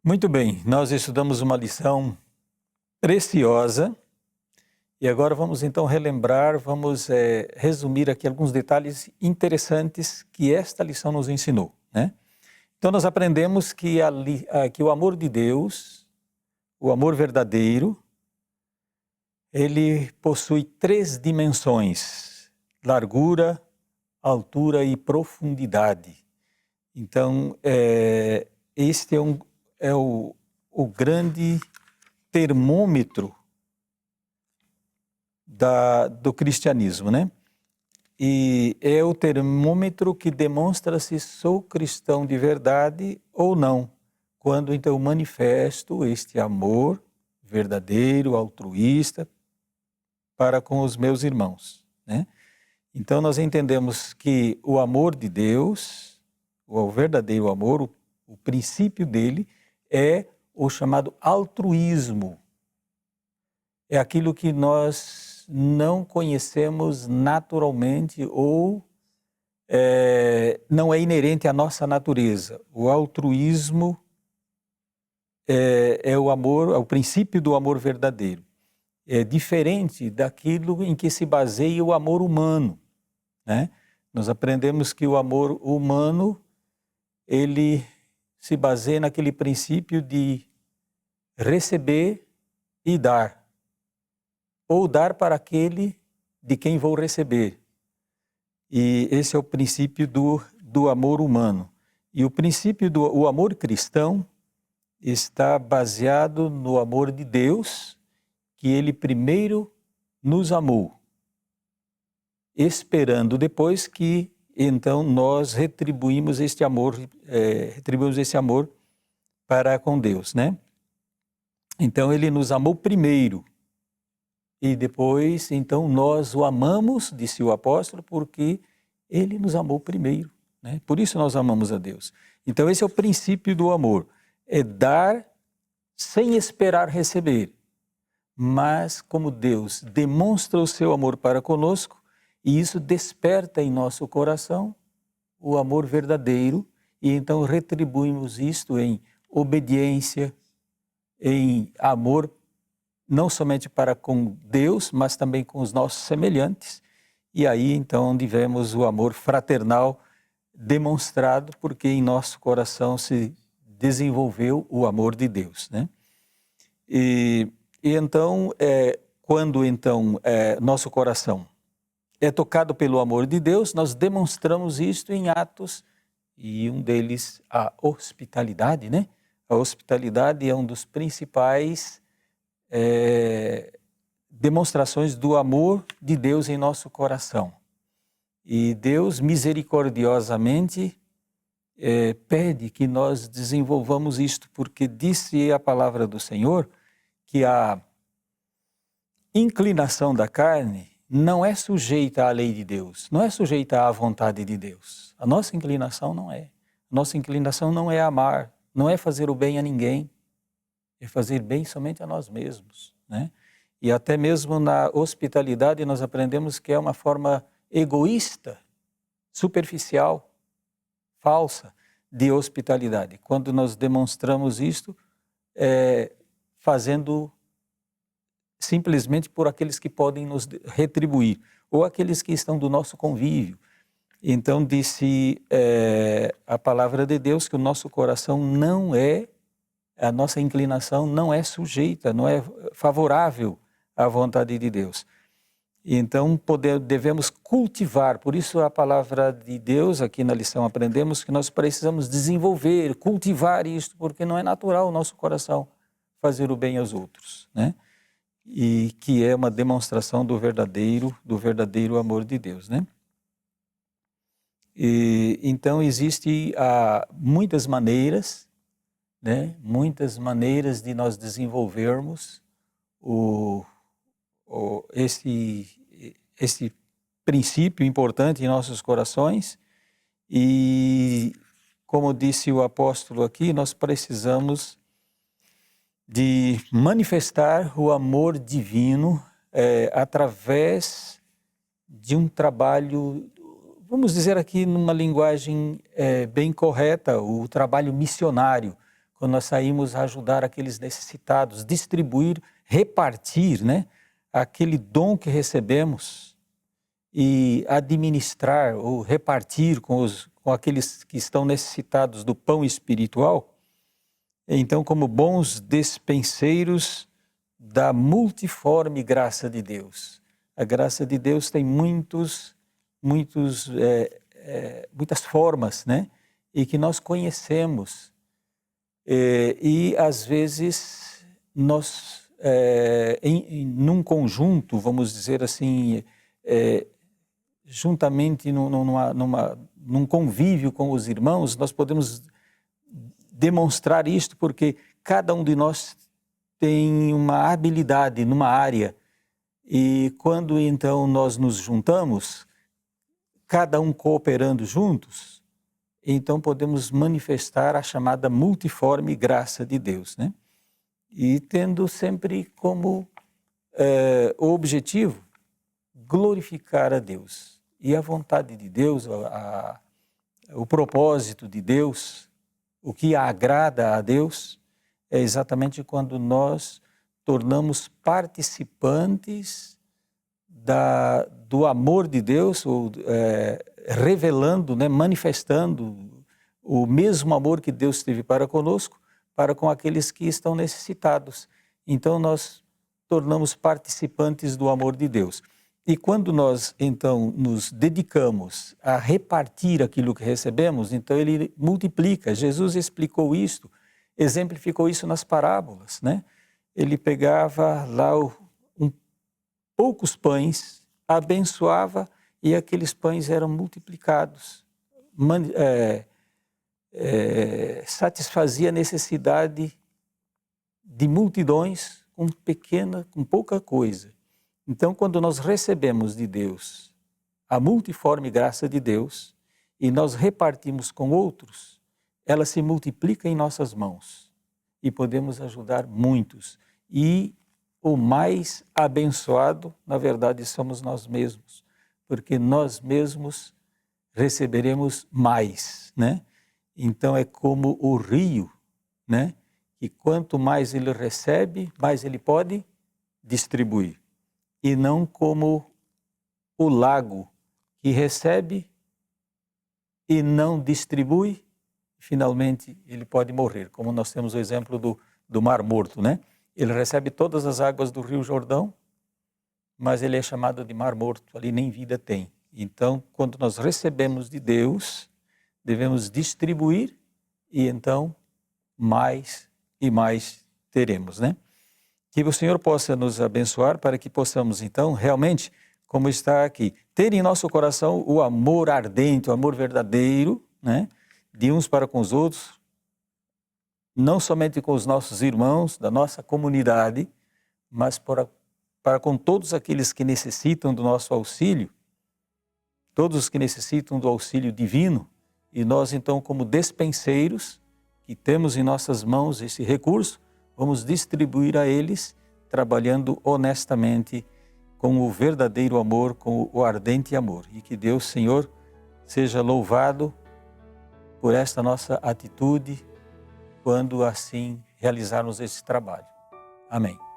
Muito bem, nós estudamos uma lição preciosa e agora vamos então relembrar, vamos resumir aqui alguns detalhes interessantes que esta lição nos ensinou, né? Então nós aprendemos que o amor de Deus, o amor verdadeiro, ele possui 3 dimensões: largura, altura e profundidade. Então, este é o grande termômetro do cristianismo, né? E é o termômetro que demonstra se sou cristão de verdade ou não, quando então manifesto este amor verdadeiro, altruísta, para com os meus irmãos, né? Então nós entendemos que o amor de Deus, o verdadeiro amor, o princípio dele é o chamado altruísmo. É aquilo que nós não conhecemos naturalmente ou não é inerente à nossa natureza. O altruísmo é o amor, é o princípio do amor verdadeiro. É diferente daquilo em que se baseia o amor humano, né? Nós aprendemos que o amor humano, ele se baseia naquele princípio de receber e dar, ou dar para aquele de quem vou receber. E esse é o princípio do amor humano. E o princípio do amor cristão está baseado no amor de Deus, que ele primeiro nos amou, esperando depois que então nós retribuímos este amor para com Deus, né? Então ele nos amou primeiro e depois então nós o amamos, disse o apóstolo, porque ele nos amou primeiro, né? Por isso nós amamos a Deus. Então esse é o princípio do amor, é dar sem esperar receber. Mas como Deus demonstra o seu amor para conosco, e isso desperta em nosso coração o amor verdadeiro, e então retribuímos isto em obediência, em amor, não somente para com Deus, mas também com os nossos semelhantes. E aí então onde vemos o amor fraternal demonstrado, porque em nosso coração se desenvolveu o amor de Deus, né? E então, quando então nosso coração é tocado pelo amor de Deus, nós demonstramos isto em atos, e um deles a hospitalidade, né? A hospitalidade é um dos principais demonstrações do amor de Deus em nosso coração. E Deus misericordiosamente pede que nós desenvolvamos isto, porque disse a palavra do Senhor que a inclinação da carne não é sujeita à lei de Deus, não é sujeita à vontade de Deus. A nossa inclinação não é. A nossa inclinação não é amar, não é fazer o bem a ninguém, é fazer bem somente a nós mesmos, né? E até mesmo na hospitalidade nós aprendemos que é uma forma egoísta, superficial, falsa de hospitalidade. Quando nós demonstramos isto, fazendo simplesmente por aqueles que podem nos retribuir, ou aqueles que estão do nosso convívio. Então disse a palavra de Deus que o nosso coração não é, a nossa inclinação não é sujeita, não é favorável à vontade de Deus. Então devemos cultivar, por isso a palavra de Deus, aqui na lição aprendemos que nós precisamos desenvolver, cultivar isto, porque não é natural o nosso coração fazer o bem aos outros, né? E que é uma demonstração do verdadeiro amor de Deus, né? E então existe muitas maneiras, né? Muitas maneiras de nós desenvolvermos esse princípio importante em nossos corações, e como disse o apóstolo aqui, nós precisamos de manifestar o amor divino através de um trabalho, vamos dizer aqui numa linguagem bem correta, o trabalho missionário, quando nós saímos a ajudar aqueles necessitados, distribuir, repartir, né, aquele dom que recebemos e administrar ou repartir com aqueles que estão necessitados do pão espiritual. Então, como bons despenseiros da multiforme graça de Deus. A graça de Deus tem muitas formas, né? E que nós conhecemos. E às vezes nós, num conjunto, vamos dizer assim, juntamente num convívio com os irmãos, nós podemos demonstrar isto, porque cada um de nós tem uma habilidade numa área, e quando então nós nos juntamos, cada um cooperando juntos, então podemos manifestar a chamada multiforme graça de Deus, né? E tendo sempre como o objetivo glorificar a Deus. E a vontade de Deus, o propósito de Deus, o que agrada a Deus, é exatamente quando nós tornamos participantes do amor de Deus, ou revelando, né, manifestando o mesmo amor que Deus teve para conosco, para com aqueles que estão necessitados. Então nós tornamos participantes do amor de Deus. E quando nós, então, nos dedicamos a repartir aquilo que recebemos, então ele multiplica. Jesus explicou isto, exemplificou isso nas parábolas, né? Ele pegava lá poucos pães, abençoava e aqueles pães eram multiplicados. Satisfazia a necessidade de multidões com pouca coisa. Então, quando nós recebemos de Deus a multiforme graça de Deus e nós repartimos com outros, ela se multiplica em nossas mãos e podemos ajudar muitos. E o mais abençoado, na verdade, somos nós mesmos, porque nós mesmos receberemos mais, né? Então é como o rio, né? E quanto mais ele recebe, mais ele pode distribuir. E não como o lago que recebe e não distribui, finalmente ele pode morrer, como nós temos o exemplo do Mar Morto, né? Ele recebe todas as águas do Rio Jordão, mas ele é chamado de Mar Morto, ali nem vida tem. Então, quando nós recebemos de Deus, devemos distribuir e então mais e mais teremos, né? Que o Senhor possa nos abençoar para que possamos então realmente, como está aqui, ter em nosso coração o amor ardente, o amor verdadeiro, né? De uns para com os outros, não somente com os nossos irmãos da nossa comunidade, mas para com todos aqueles que necessitam do nosso auxílio, todos os que necessitam do auxílio divino, e nós então, como despenseiros, que temos em nossas mãos esse recurso, vamos distribuir a eles, trabalhando honestamente com o verdadeiro amor, com o ardente amor. E que Deus, Senhor, seja louvado por esta nossa atitude, quando assim realizarmos esse trabalho. Amém.